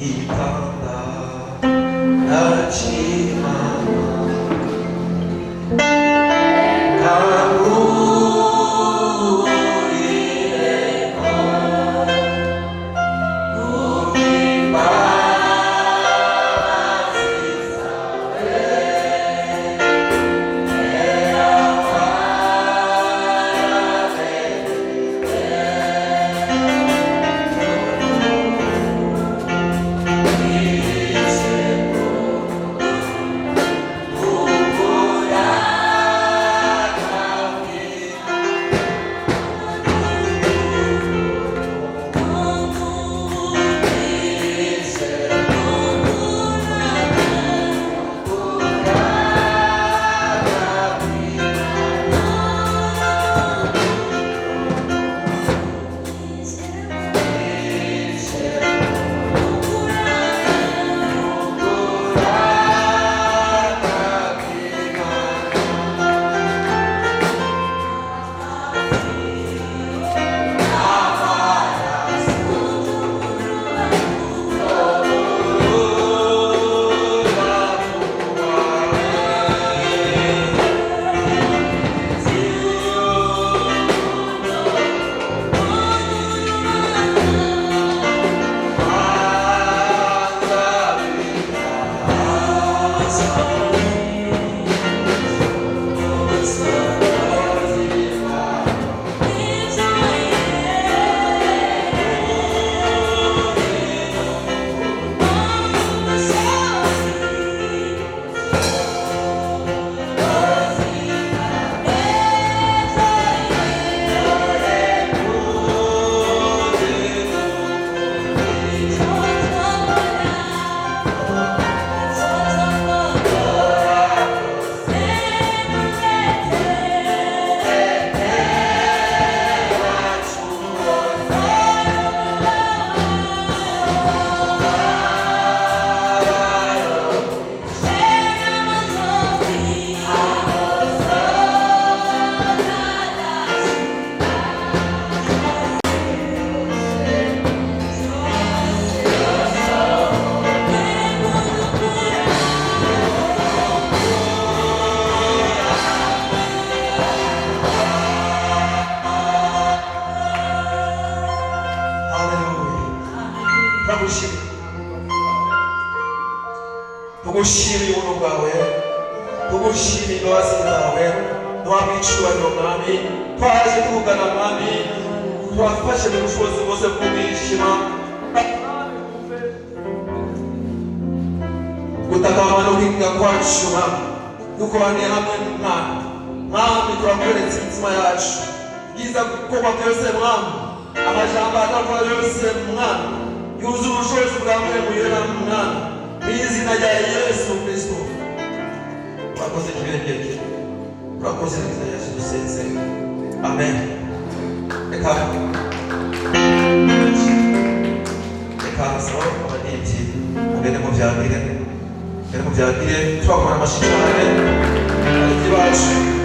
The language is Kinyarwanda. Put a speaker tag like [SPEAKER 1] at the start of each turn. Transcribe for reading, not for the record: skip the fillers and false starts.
[SPEAKER 1] 입한다 하지만 Tugushimire ubuntu bwawe, tugushimire imbabazi zawe, duhabwe icyubahiro mwami, twaje tugana mwami, twafashe mu bushobozi bwose bw'umwijima, gutakamba no kwinginga kwacu mwami, dukoraniye hamwe mwami, mwami turakweretse imitima yacu, ibyiza gukorwa byose mwami, amajambo atavuga yose mwami, yuzuye ubushobozi bwawe buyera mwami, izina rya Yesu Kristo. Urakoze kibengeke, urakoze izina rya Yesu dusenze, amen. Reka so abaririmbyi mugende muvyagire, turakora amashyi cyane abaririmbyi bacu.